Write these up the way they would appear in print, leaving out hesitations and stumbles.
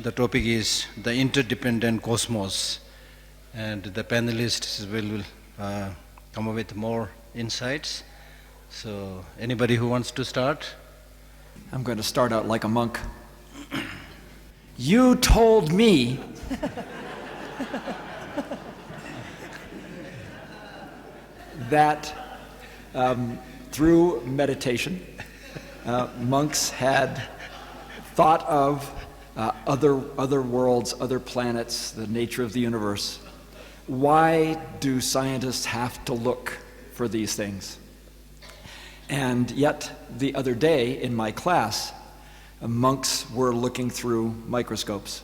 The topic is the Interdependent Cosmos, and the panelists will come up with more insights. So, anybody who wants to start? I'm going to start out like a monk. You told me that through meditation, monks had thought of other worlds, other planets, the nature of the universe. Why do scientists have to look for these things? And yet, the other day in my class, monks were looking through microscopes.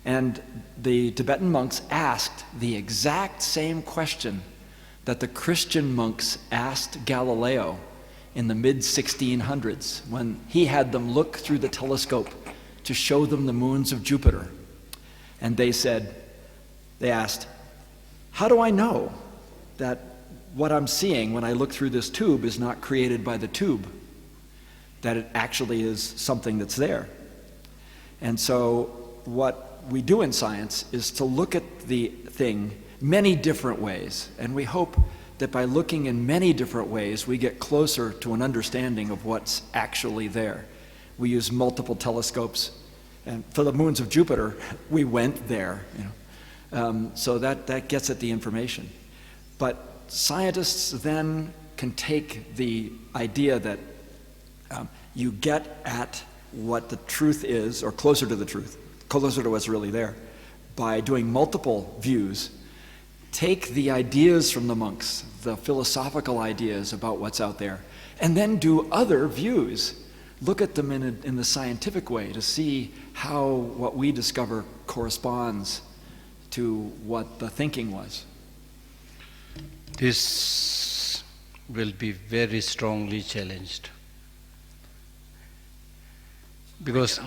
And the Tibetan monks asked the exact same question that the Christian monks asked Galileo in the mid-1600s when he had them look through the telescope to show them the moons of Jupiter. And they asked, how do I know that what I'm seeing when I look through this tube is not created by the tube, that it actually is something that's there? And so what we do in science is to look at the thing many different ways, and we hope that by looking in many different ways we get closer to an understanding of what's actually there. We use multiple telescopes, and for the moons of Jupiter we went there, so that gets at the information. But scientists then can take the idea that you get at what the truth is, or closer to the truth, closer to what's really there, by doing multiple views. Take the ideas from the monks, the philosophical ideas about what's out there, and then do other views. Look at them in the scientific way to see how what we discover corresponds to what the thinking was. This will be very strongly challenged. Because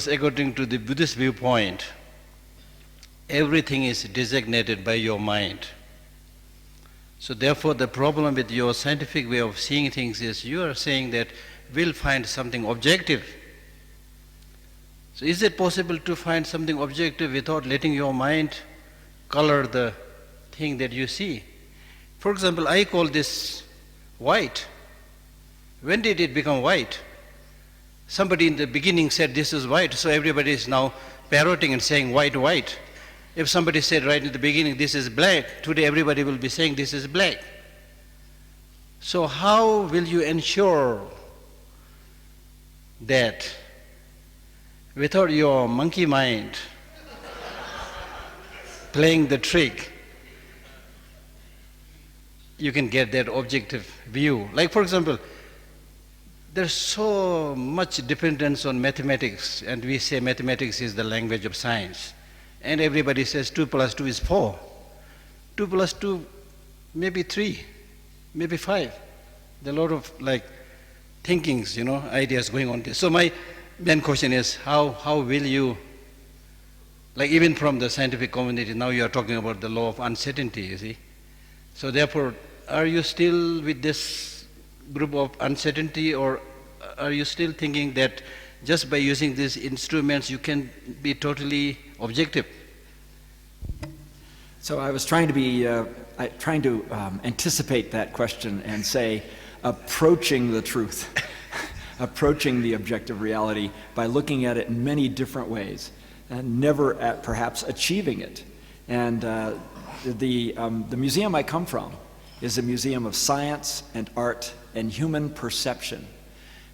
according to the Buddhist viewpoint, everything is designated by your mind. So therefore the problem with your scientific way of seeing things is you are saying that we'll find something objective. So is it possible to find something objective without letting your mind color the thing that you see? For example, I call this white. When did it become white? Somebody in the beginning said this is white, so everybody is now parroting and saying white, white. If somebody said right in the beginning this is black, today everybody will be saying this is black. So how will you ensure that without your monkey mind playing the trick, you can get that objective view? Like for example, there's so much dependence on mathematics, and we say mathematics is the language of science. And everybody says 2 plus 2 is 4. 2 plus 2, maybe 3, maybe 5. There are a lot of thinkings, ideas going on there. So my main question is, how will you, even from the scientific community, now you are talking about the law of uncertainty, you see. So therefore, are you still with this group of uncertainty, or are you still thinking that just by using these instruments you can be totally objective? So I was trying to anticipate that question and say, approaching the truth, approaching the objective reality by looking at it in many different ways, and never at perhaps achieving it. And the museum I come from is a museum of science and art and human perception.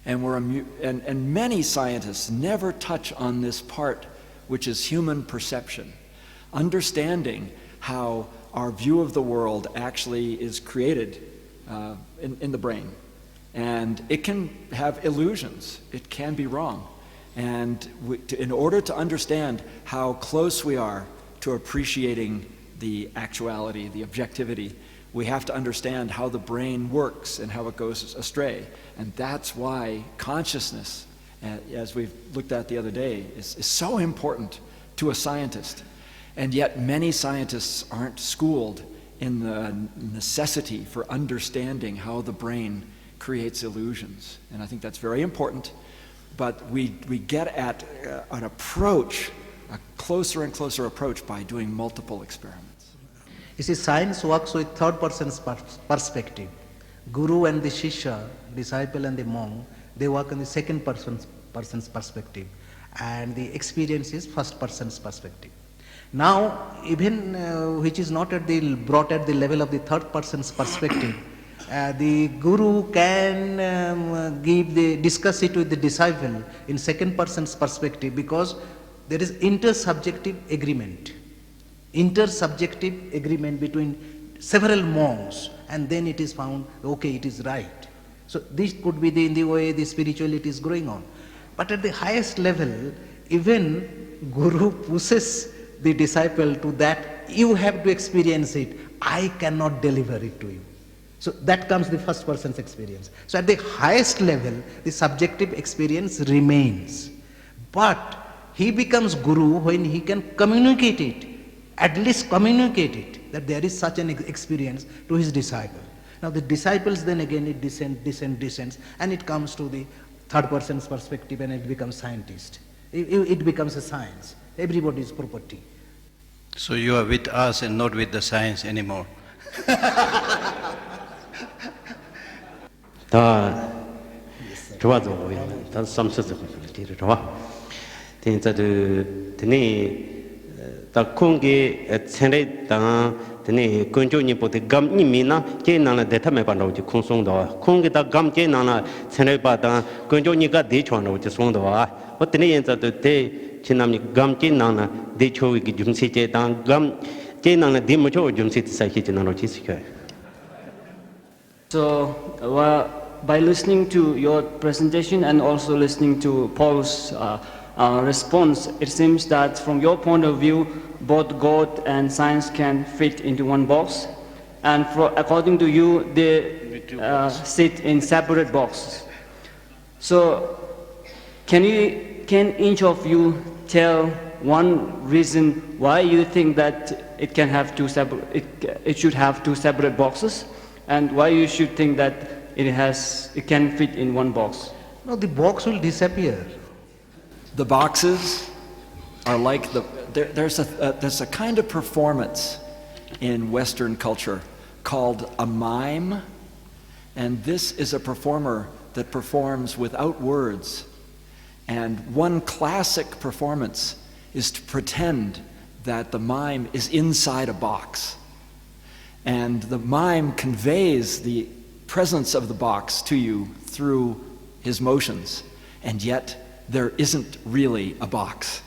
And many scientists never touch on this part, which is human perception. Understanding how our view of the world actually is created in the brain. And it can have illusions. It can be wrong. And in order to understand how close we are to appreciating the actuality, the objectivity, we have to understand how the brain works and how it goes astray. And that's why consciousness, as we've looked at the other day, is so important to a scientist. And yet many scientists aren't schooled in the necessity for understanding how the brain creates illusions. And I think that's very important. but we get at an approach, a closer and closer approach by doing multiple experiments. You see, science works with third person's perspective. Guru and the Shishya, disciple and the monk, they work in the second person's perspective, and the experience is first person's perspective. Now, even which is not brought at the level of the third person's perspective, the guru can discuss it with the disciple in second person's perspective, because there is intersubjective agreement between several monks, and then it is found, okay, it is right. So this could be in the way the spirituality is going on. But at the highest level, even guru pushes the disciple to that, you have to experience it, I cannot deliver it to you. So that comes the first person's experience. So at the highest level, the subjective experience remains. But he becomes guru when he can communicate it, at least communicate it, that there is such an experience to his disciple. Now the disciples then again it descends, and it comes to the third person's perspective, and it becomes scientist. It becomes a science. Everybody's property. So you are with us and not with the science anymore. Tene kunjo ni pote gam ni mina ke nana de thame pa no ji khonsong do khong ge da gam ke nana chene pa da kunjo ni ga de chon no ji song do wa o tene yen za de chinam ni gam ke nana de cho gi jum si che da gam ke nana de mo cho jum si sa ki chin no chi si ke. So by listening to your presentation and also listening to Paul's response, it seems that from your point of view, both God and science can fit into one box, and according to you, they sit in separate boxes. So, can each of you tell one reason why you think that it should have two separate boxes, and why you should think that it can fit in one box? No, the box will disappear. The boxes are like there's a kind of performance in Western culture called a mime, and this is a performer that performs without words. And one classic performance is to pretend that the mime is inside a box, and the mime conveys the presence of the box to you through his motions, and yet there isn't really a box.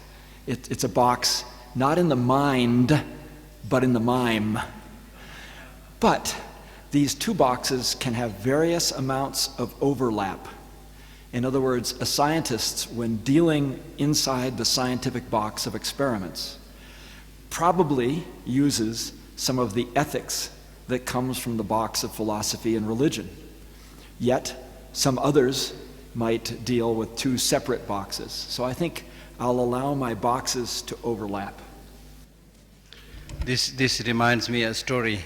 It's a box not in the mind, but in the mime. But these two boxes can have various amounts of overlap. In other words, a scientist, when dealing inside the scientific box of experiments, probably uses some of the ethics that comes from the box of philosophy and religion. Yet, some others might deal with two separate boxes. So I think I'll allow my boxes to overlap. This reminds me a story.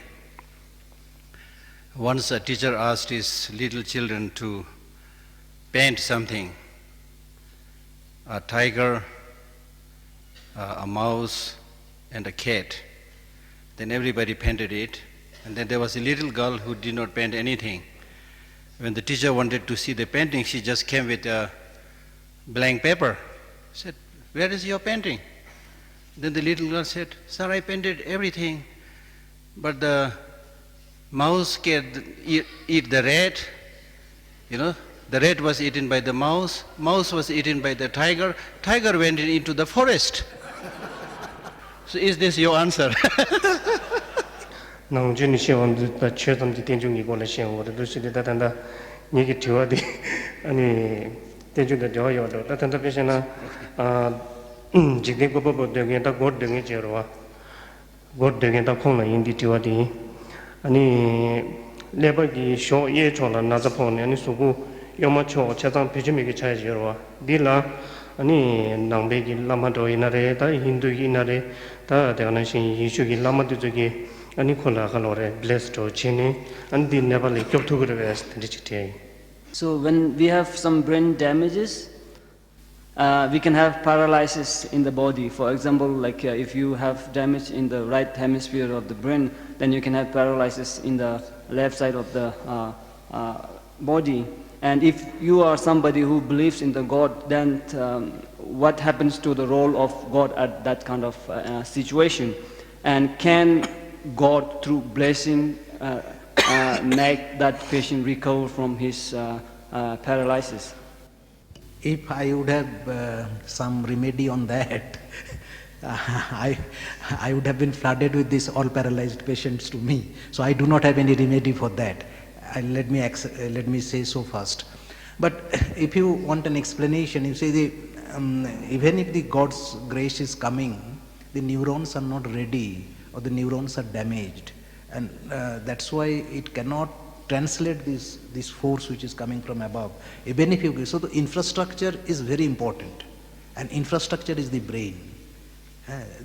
Once a teacher asked his little children to paint something, a tiger, a mouse, and a cat. Then everybody painted it, and then there was a little girl who did not paint anything. When the teacher wanted to see the painting, she just came with a blank paper. Said, "Where is your painting?" Then the little girl said, "Sir, I painted everything, but the mouse eat the rat, the rat was eaten by the mouse was eaten by the tiger went into the forest." So is this your answer? Nang juni xiong da che dam di dianju ni guo le xiong wo de du shi de da dan da ni ge tuo de ani dianju de jiao yo de da dan da bi xian na ji de guo bo de ge da guo de ge je ro wa guo de ge da khong la yin di tuo de ani le ba gi xiong ye chong la na za pong ne ani su gu yo ma cho cha zang pi ji mi ge cha je ro wa di la ani nang be gi lama do ina re da hindu gi ina re da de na shin yi shu gi lama de ge ani khola khalore blessed to chini and the never like to go west. So when we have some brain damages, we can have paralysis in the body. For example, like if you have damage in the right hemisphere of the brain, then you can have paralysis in the left side of the body. And if you are somebody who believes in the God, then what happens to the role of God at that kind of situation? And can God, through blessing, make that patient recover from his paralysis? If I would have some remedy on that, I would have been flooded with these all paralyzed patients to me. So I do not have any remedy for that. Let me say so first. But if you want an explanation, you see, even if the God's grace is coming, the neurons are not ready or the neurons are damaged. And that's why it cannot translate this force which is coming from above. Even if you, so the infrastructure is very important. And infrastructure is the brain.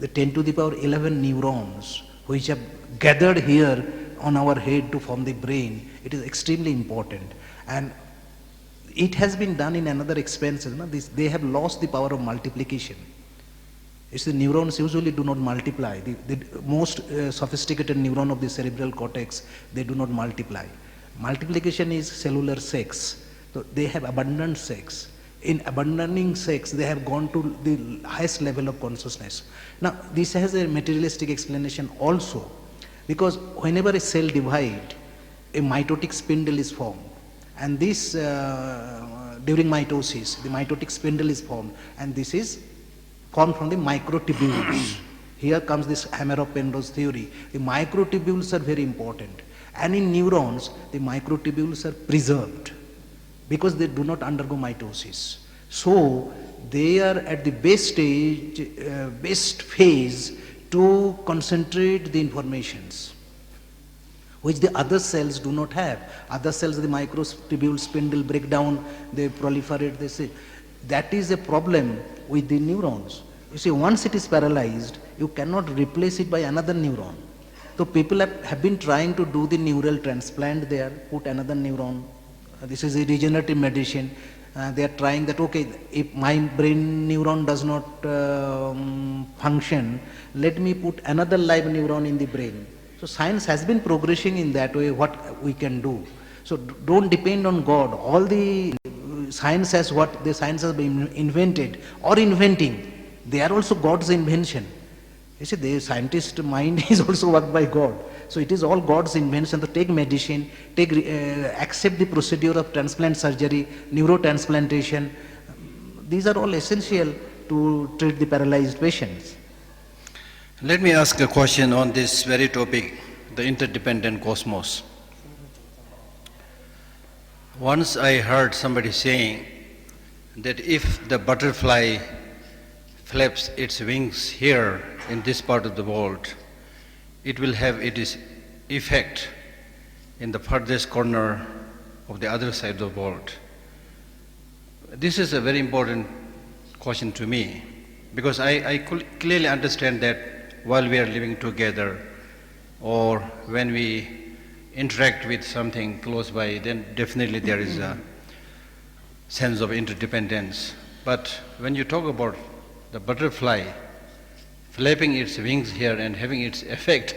The 10 to the power 11 neurons which have gathered here on our head to form the brain, it is extremely important. And it has been done in another experiment. They have lost the power of multiplication. It's the neurons usually do not multiply. The most sophisticated neuron of the cerebral cortex, they do not multiply. Multiplication is cellular sex. So they have abundant sex. In abandoning sex, they have gone to the highest level of consciousness. Now, this has a materialistic explanation also, because whenever a cell divides, a mitotic spindle is formed. And this, during mitosis, the mitotic spindle is formed, and this is formed from the microtubules. Here comes this hammer of Penrose theory. The microtubules are very important. And in neurons, the microtubules are preserved because they do not undergo mitosis. So they are at the best stage, best phase to concentrate the informations, which the other cells do not have. Other cells, the microtubule spindle break down, they proliferate, they say. That is a problem with the neurons. You see, once it is paralyzed, you cannot replace it by another neuron. So people have been trying to do the neural transplant there, put another neuron. This is a regenerative medicine. They are trying that, okay, if my brain neuron does not function, let me put another live neuron in the brain. So science has been progressing in that way, what we can do. So don't depend on God. All the science has what the science has been invented or inventing, they are also God's invention. You see, the scientist mind is also worked by God. So it is all God's invention. To take medicine, accept the procedure of transplant surgery, neurotransplantation. These are all essential to treat the paralyzed patients. Let me ask a question on this very topic, the interdependent cosmos. Once I heard somebody saying that if the butterfly flaps its wings here in this part of the world, it will have its effect in the furthest corner of the other side of the world. This is a very important question to me, because I clearly understand that while we are living together or when we interact with something close by, then definitely there is a sense of interdependence. But when you talk about the butterfly flapping its wings here and having its effect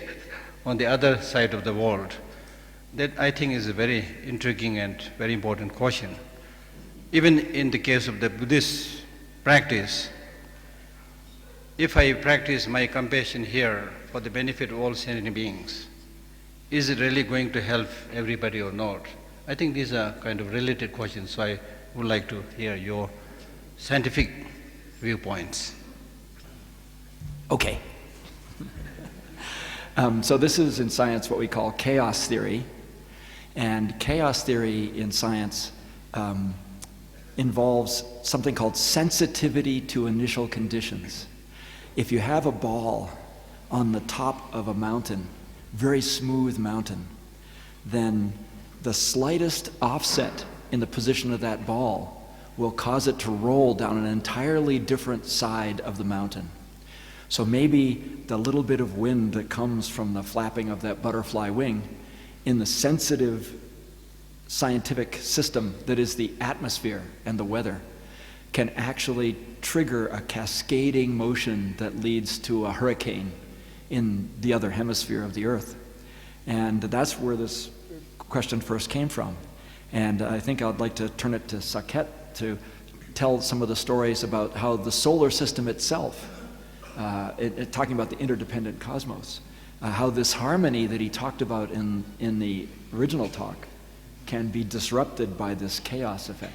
on the other side of the world, that I think is a very intriguing and very important question. Even in the case of the Buddhist practice, if I practice my compassion here for the benefit of all sentient beings, is it really going to help everybody or not? I think these are kind of related questions, so I would like to hear your scientific viewpoints. Okay. So this is in science what we call chaos theory. And chaos theory in science involves something called sensitivity to initial conditions. If you have a ball on the top of a mountain, very smooth mountain, then the slightest offset in the position of that ball will cause it to roll down an entirely different side of the mountain. So maybe the little bit of wind that comes from the flapping of that butterfly wing in the sensitive scientific system that is the atmosphere and the weather can actually trigger a cascading motion that leads to a hurricane in the other hemisphere of the Earth. And that's where this question first came from. And I think I'd like to turn it to Saket to tell some of the stories about how the solar system itself, talking about the interdependent cosmos, how this harmony that he talked about in the original talk can be disrupted by this chaos effect.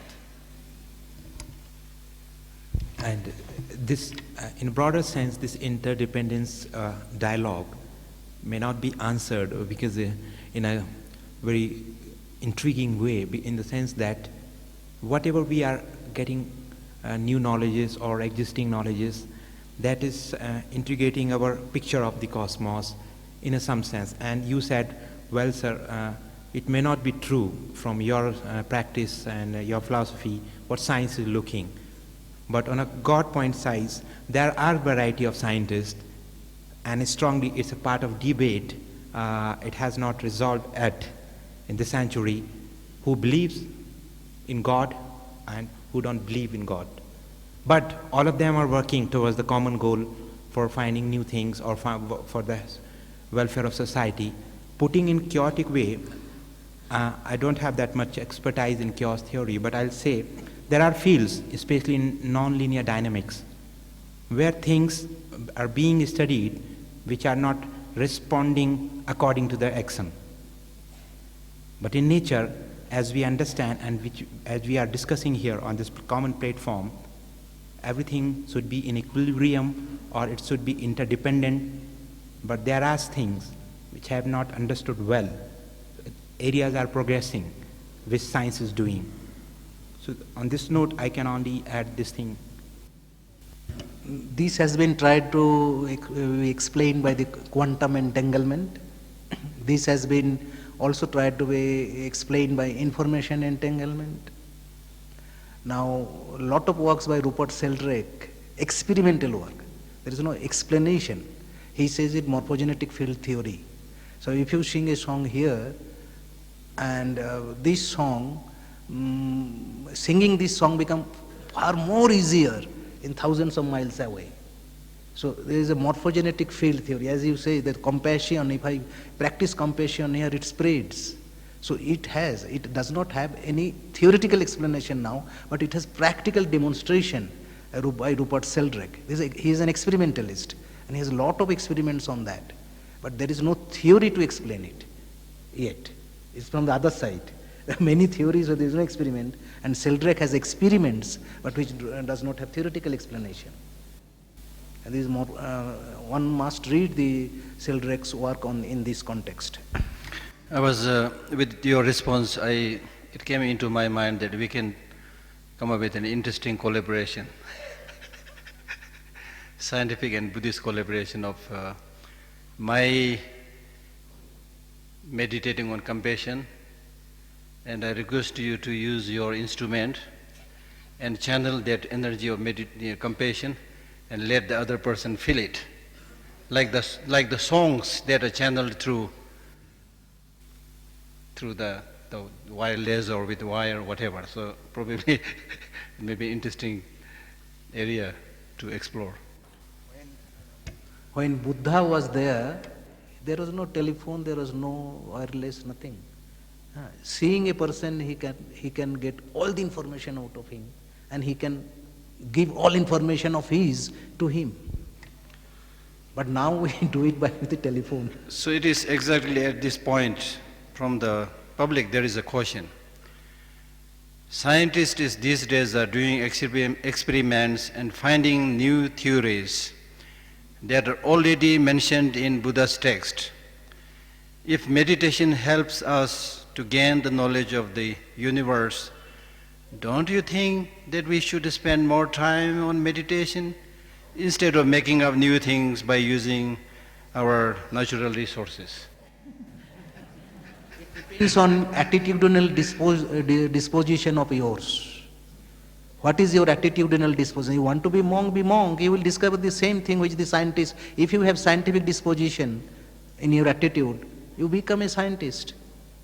And this, in a broader sense, this interdependence dialogue may not be answered because in a very intriguing way, in the sense that whatever we are getting new knowledges or existing knowledges, that is integrating our picture of the cosmos in some sense. And you said, well, sir, it may not be true from your practice and your philosophy what science is looking. But on a God point size, there are a variety of scientists, and strongly it's a part of debate. It has not resolved yet in this century, who believes in God and who don't believe in God. But all of them are working towards the common goal for finding new things or for the welfare of society. Putting in chaotic way, I don't have that much expertise in chaos theory, but I'll say there are fields, especially in nonlinear dynamics, where things are being studied which are not responding according to their action. But in nature, as we understand and as we are discussing here on this common platform, everything should be in equilibrium or it should be interdependent, but there are things which have not understood well. Areas are progressing, which science is doing. So on this note, I can only add this thing. This has been tried to explain by the quantum entanglement. This has been also tried to be explained by information entanglement. Now, a lot of works by Rupert Sheldrake, experimental work, there is no explanation. He says it morphogenetic field theory. So if you sing a song here, and this song, singing this song become far more easier in thousands of miles away. So there is a morphogenetic field theory. As you say, that compassion, if I practice compassion here, it spreads. So it does not have any theoretical explanation now, but it has practical demonstration by Rupert Sheldrake. He is an experimentalist, and he has a lot of experiments on that. But there is no theory to explain it yet. It's from the other side. There are many theories, but there is no experiment, and Sheldrake has experiments, but which does not have theoretical explanation. And this is more, one must read the Sheldrake's work in this context. I was, with your response, it came into my mind that we can come up with an interesting collaboration, scientific and Buddhist collaboration of my meditating on compassion, and I request you to use your instrument and channel that energy of compassion and let the other person feel it, like the songs that are channeled through the wireless or with wire or whatever. So probably maybe interesting area to explore. When Buddha was there was no telephone, there was no wireless, nothing. Seeing a person, he can get all the information out of him, and he can give all information of his to him. But now we do it with the telephone. So it is exactly at this point from the public there is a caution. Scientists these days are doing experiments and finding new theories that are already mentioned in Buddha's text. If meditation helps us to gain the knowledge of the universe, don't you think that we should spend more time on meditation instead of making up new things by using our natural resources? It depends on attitudinal disposition of yours. What is your attitudinal disposition? You want to be monk, you will discover the same thing which the scientist. If you have scientific disposition in your attitude, you become a scientist.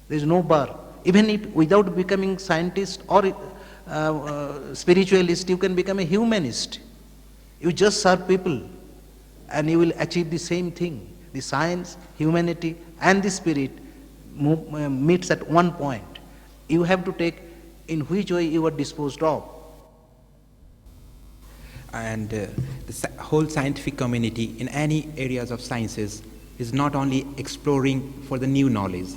There is no bar. Even if without becoming scientist or spiritualist, you can become a humanist. You just serve people and you will achieve the same thing. The science, humanity and the spirit meets at one point. You have to take in which way you are disposed of. And the whole scientific community in any areas of sciences is not only exploring for the new knowledge.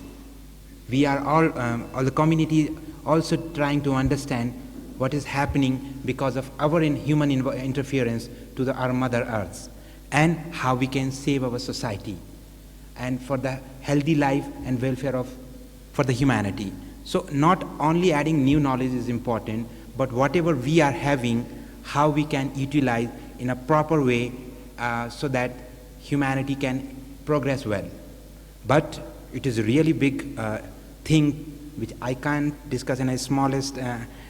We are all the community also trying to understand what is happening because of our human interference to our Mother Earth, and how we can save our society and for the healthy life and welfare for the humanity. So not only adding new knowledge is important, but whatever we are having, how we can utilize in a proper way so that humanity can progress well. But it is a really big thing which I can't discuss in a smallest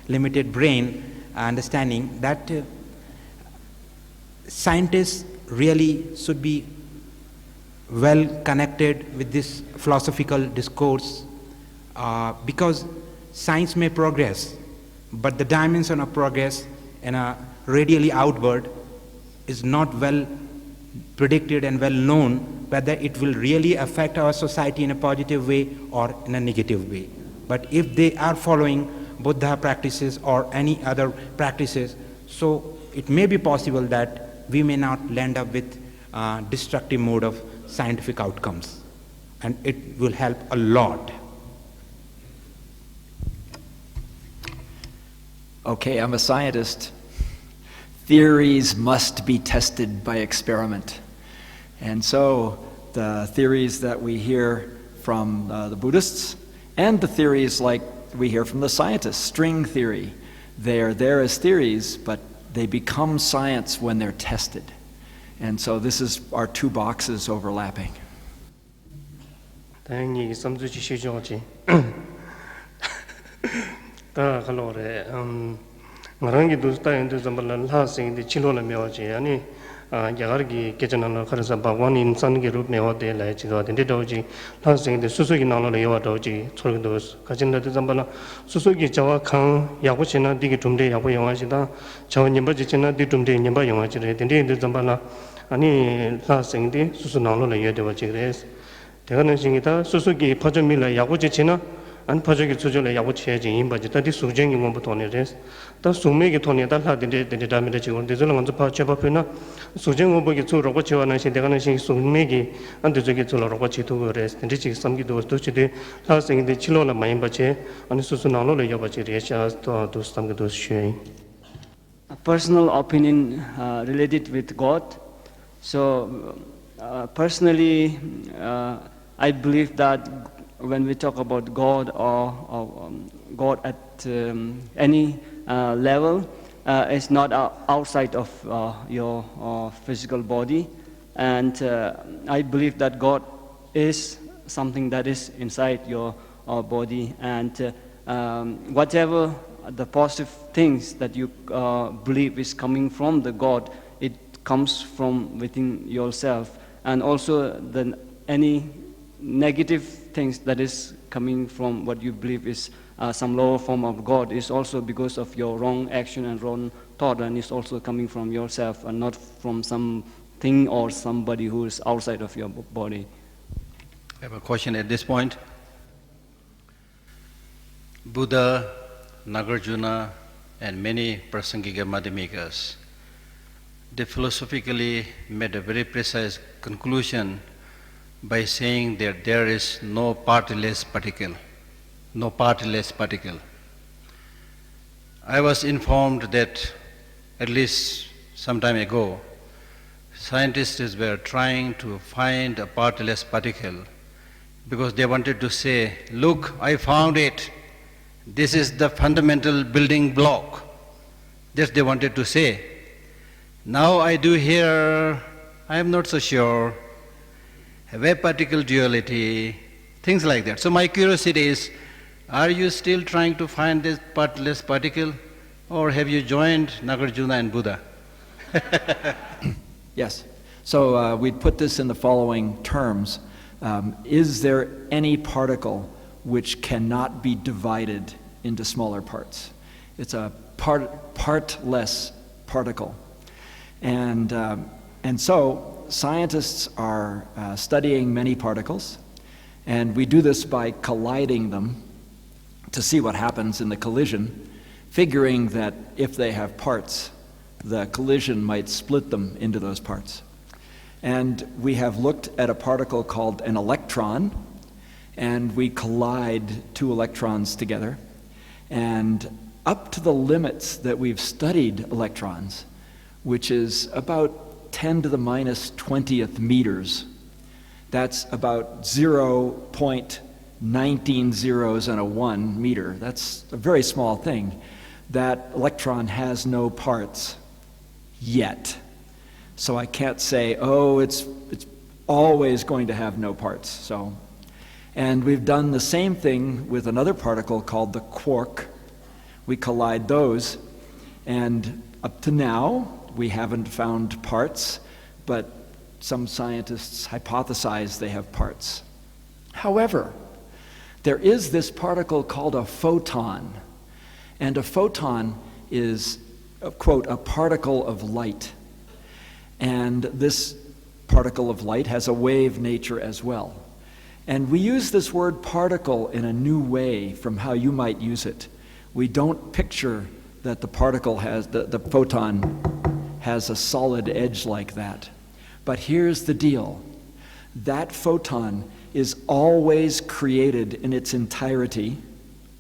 limited brain understanding, that scientists really should be well connected with this philosophical discourse, because science may progress, but the dimension of progress and radially outward is not well predicted and well known whether it will really affect our society in a positive way or in a negative way. But if they are following Buddha practices or any other practices, so it may be possible that we may not land up with destructive mode of scientific outcomes, and it will help a lot. Okay, I'm a scientist. Theories must be tested by experiment. And so the theories that we hear from the Buddhists and the theories like we hear from the scientists, string theory, they are there as theories, but they become science when they're tested. And so this is our two boxes overlapping. ngarangi dosta into zambala la sing de chilo la mewa che ani yagar gi kechana na kharasa bhagwan insan ge rup mewa de la chi do de do ji la sing de susu gi na lo yewa do ji chol dos kachin de zambala susu gi chawa khang yago chena di gi tumde yago yawa chi da chawa nyamba ji chena di tumde nyamba yawa chi de de zambala ani la sing de susu na lo ye de wa chi res de ga na sing ta susu gi phajo mi la yago ji chena an phajo gi chujo la yago che ji yin ba ji ta di sujeng gi ngom to ne res 다 소매기 돈이 달라든데 데데다미데 지금 데절은 먼저 파쳐봐피나 소정 오버기 주로고 지원하는 시대가는 신 소매기 안데 저기 주로고 지도 그래서 근데 지금 섬기도 도치데 사생인데 치료를 많이 받지 아니 수수나로를 여바지 레샤도 도스tam기도 쉐 A personal opinion related with God. So personally I believe that when we talk about God or God at any level, is not outside of your physical body, and I believe that God is something that is inside your body, and whatever the positive things that you believe is coming from the God, it comes from within yourself, and also any negative things that is coming from what you believe is some lower form of God is also because of your wrong action and wrong thought, and it's also coming from yourself and not from something or somebody who is outside of your body. I have a question at this point. Buddha, Nagarjuna, and many Prasangika Madhyamikas, they philosophically made a very precise conclusion by saying that there is no partyless particle. No partyless particle. I was informed that at least some time ago, scientists were trying to find a partyless particle because they wanted to say, look, I found it. This is the fundamental building block. That they wanted to say. Now I do hear, I am not so sure, wave-particle duality, things like that. So my curiosity is, are you still trying to find this partyless particle, or have you joined Nagarjuna and Buddha? Yes. So we'd put this in the following terms. Is there any particle which cannot be divided into smaller parts? It's a partless particle. And so scientists are studying many particles, and we do this by colliding them to see what happens in the collision, figuring that if they have parts, the collision might split them into those parts. And we have looked at a particle called an electron, and we collide two electrons together. And up to the limits that we've studied electrons, which is about 10 to the minus 20th meters, that's about 0.19 zeros and a 1 meter. That's a very small thing. That electron has no parts yet. So I can't say, oh, it's always going to have no parts. And we've done the same thing with another particle called the quark. We collide those, and up to now, we haven't found parts, but some scientists hypothesize they have parts. However, there is this particle called a photon, and a photon is, quote, a particle of light. And this particle of light has a wave nature as well. And we use this word particle in a new way from how you might use it. We don't picture that the particle has, the photon has a solid edge like that. But here's the deal. That photon is always created in its entirety.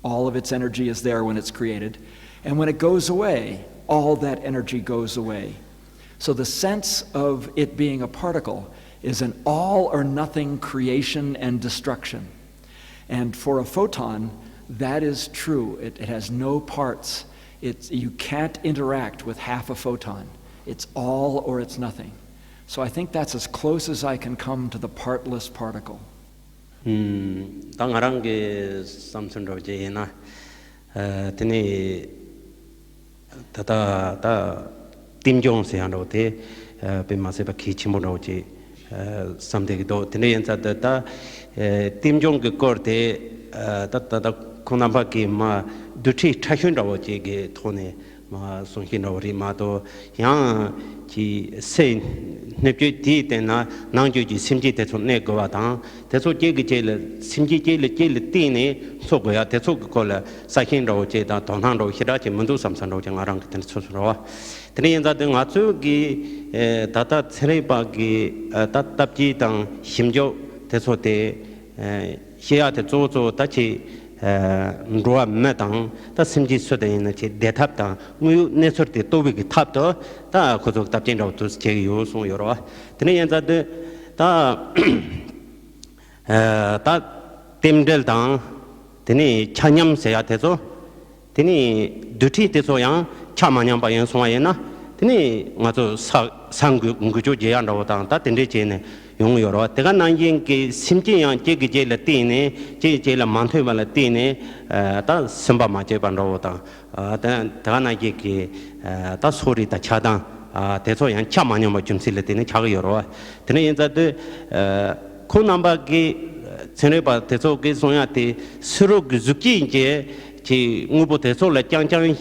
All of its energy is there when it's created. And when it goes away, all that energy goes away. So the sense of it being a particle is an all or nothing creation and destruction. And for a photon, that is true. It has no parts. You can't interact with half a photon. It's all or it's nothing. So I think that's as close as I can come to the partless particle. 당하랑게 삼선로제나 드니 다다 팀종세한로데 베마세바 키치모노지 samdegido teneyenza timjong ge korte tatta konamba ki ma duthi thashun rawo ji ge thone ma songhin rawri ma to yang ji se nepje di tena nangju ji simji te chone go wa dang te so je ge le simji je le ti ne so go ya te so ko la sakhin rawo je da donang ro hira ji mundu samsan ro jang arang ten so ro teneyenza de nga chu gi tata 세레바기 따답지당 심조 대소대 시야대 조조 다치 로아 매당 다 심지 소대는 제 대탑당 무 네서티 또비기 탑도 다 고속 답진로 또 제 요소 여러 드네 연자데 다 템델당 드네 찬염세야 대소 드네 두티 대소양 차마냥 바연 소야나 드네 맞아 상구 응구조 제한다고 다 된대제네 용여러 내가 난인게 심지양 제기제를 띠네 제제를 만퇴발을 띠네 다 선바마 제반다고 다 다나게 다 소리 다 차단 대소양 차마냐뭐 좀 쓸 때는 자가 여러 드네 인자들 코남바기 전에바 대소게 소야때 서로 그 죽기 이제 제 응보 대소를 짱짱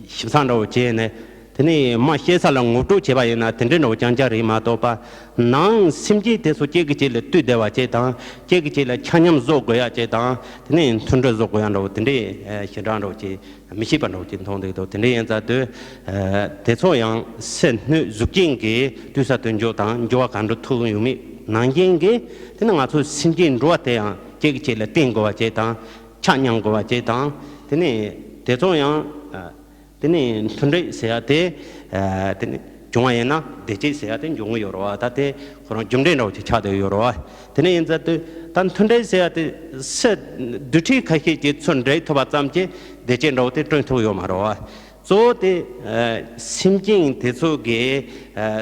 십산다고 제네 tene ma shesa la ngoto cheba yana tende no changja ri ma to pa nang simji te so che ge le tu de wa che ta che ge le chanyam zo go ya che ta tene thund zo go ya ro tende shiran ro che mi shi ban ro chin thong de do tende yan za de te so yang sen nu zu king ge tu sa tun jo ta jo kan ro thu yu mi nang yin ge tene nga so simji ro te ya che ge le ting go wa che ta chanyam go wa che ta tene te so yang tene thunde seate tene jongayena deje seate jongo yoro tate koron jumde no chade yoro tene enza tan thunde seate se duthi khake je chonre thoba chamje deje no te tron tho yo maro so te simjing tesoge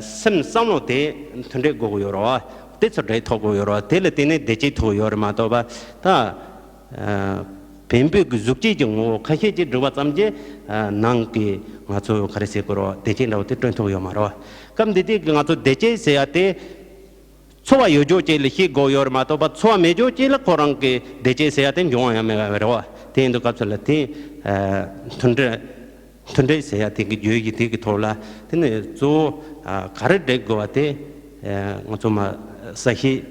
sim samo te thunde go yoro te chore tho go yoro tele tene deje tho yor ma to ba ta 뱀비 그 죽지 정오 카시지 들어와 잠제 낭기 맞죠 가르세 거로 대체라고 뜻은 도요 말어 그럼 디디 가서 대체세야때 소와 요조 제일 히 고요 마도 바 소와 메조 제일 거랑게 대체세야때 용어야 메가 말어 대인도 갑살티 튼데 Today say I think you take it all. Then so correct go at Motoma Sahi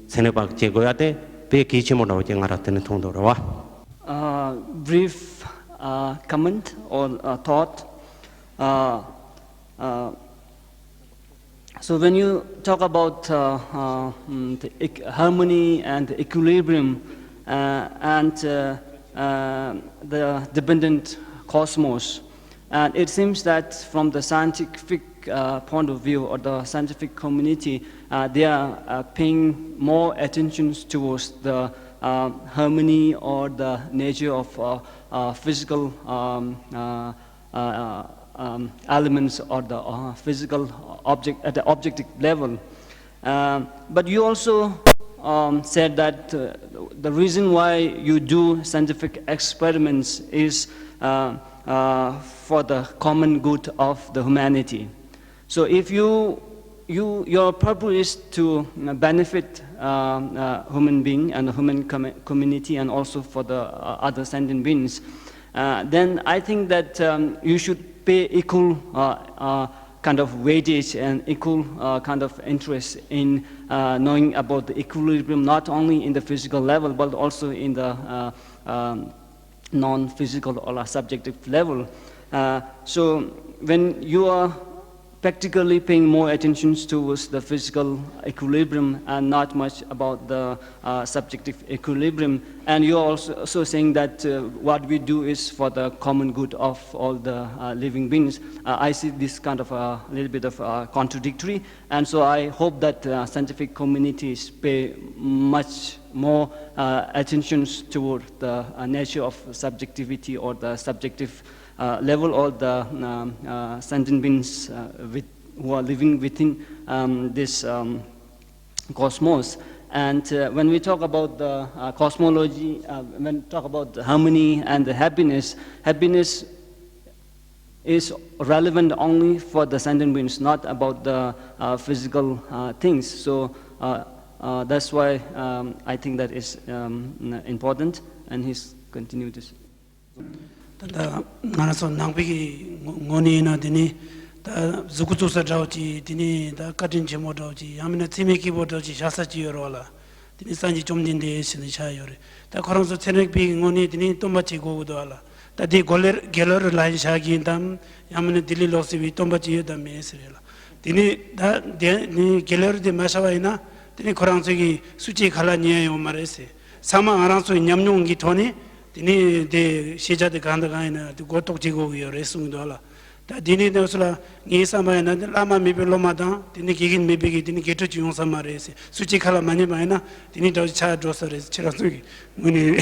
Senebak Chegoate, Pe Kichimono Jangaraten Tondora. Brief comment or thought. So when you talk about the harmony and the equilibrium and the dependent cosmos, and it seems that from the scientific point of view or the scientific community, they are paying more attention towards the harmony or the nature of physical elements or the physical object at the objective level. But you also said that the reason why you do scientific experiments is for the common good of the humanity. So if your purpose is to benefit human being and the human community and also for the other sentient beings, then I think that you should pay equal kind of weightage and equal kind of interest in knowing about the equilibrium, not only in the physical level, but also in the non-physical or subjective level. So when you are practically paying more attention towards the physical equilibrium and not much about the subjective equilibrium, and you're also saying that what we do is for the common good of all the living beings. I see this kind of a little bit of contradictory, and so I hope that scientific communities pay much more attention toward the nature of subjectivity or the subjective level or the sentient beings who are living within this cosmos. And when we talk about the cosmology, when we talk about the harmony and the happiness, happiness is relevant only for the sentient beings, not about the physical things. So that's why I think that is important, and he's continued this. 다 나라서 낭비기 원이나 되니 다 zukutusa 자오지 되니 다 같은 제모도지 아무나 팀이 보도지 샤사지요로라 되니 산지 좀 된데 신이 차요래 다 그런서 체력비 원이 되니 또 맞지 고도라 다디 갤러리 라인 샤기담 아무나 딜리 로스비 또 맞지요다 메스레라 되니 다니 갤러리데 마샤와이나 되니 그런서기 수치 갈라니에요 말했어 사망 알아서 냠용기 돈이 디니 데 시자데 간다가이나 고톡 지고기요 레숭도라 다 디니 데스라 니사마이나 라마 미벨로마다 디니 기긴 미비기 디니 게토 지용사마레세 수치 칼라 많이 바이나 디니 더 차도서레스 치라수기 문이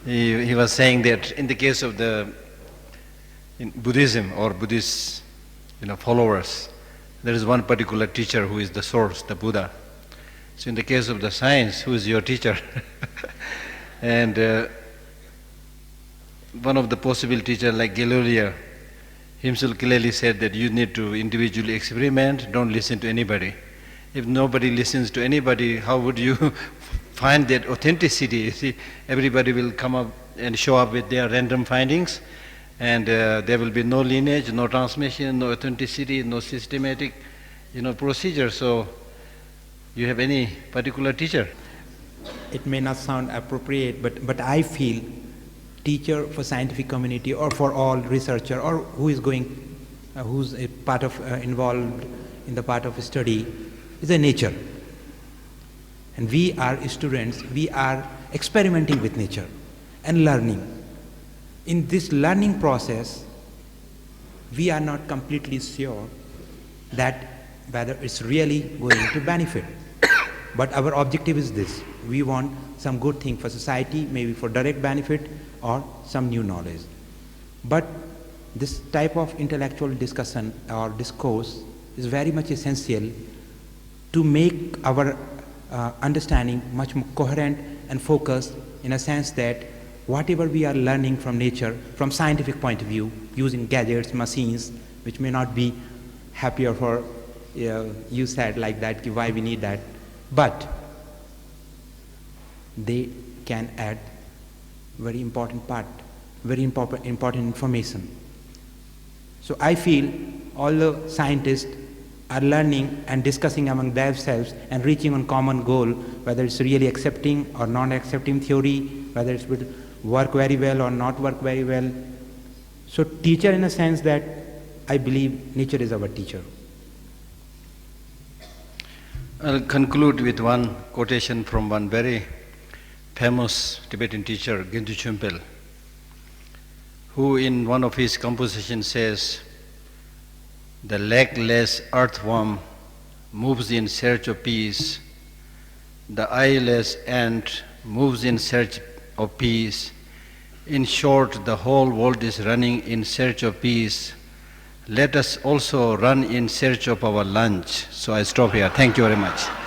He was saying that in the case of in Buddhism or Buddhist followers, there is one particular teacher who is the source, the Buddha. So in the case of the science, who is your teacher? And one of the possible teachers, like Galileo, himself clearly said that you need to individually experiment, don't listen to anybody. If nobody listens to anybody, how would you find that authenticity? You see, everybody will come up and show up with their random findings, and there will be no lineage, no transmission, no authenticity, no systematic procedure. So, you have any particular teacher? It may not sound appropriate, but I feel teacher for scientific community or for all researcher or who's a part of involved in the part of study is a nature. And we are students, we are experimenting with nature and learning. In this learning process, we are not completely sure that whether it's really going to benefit. But our objective is this. We want some good thing for society, maybe for direct benefit or some new knowledge. But this type of intellectual discussion or discourse is very much essential to make our understanding much more coherent and focused, in a sense that whatever we are learning from nature, from scientific point of view, using gadgets, machines, which may not be happier for, you said like that, why we need that, but they can add very important part very important information. So I feel all the scientists are learning and discussing among themselves and reaching on common goal, whether it's really accepting or not accepting theory, whether it will work very well or not work very well. So teacher, in a sense that I believe nature is our teacher. I'll conclude with one quotation from one very famous Tibetan teacher, Gintu Chumpel, who in one of his compositions says, "The legless earthworm moves in search of peace, the eyeless ant moves in search of peace. In short, the whole world is running in search of peace. Let us also run in search of our lunch." So I stop here. Thank you very much.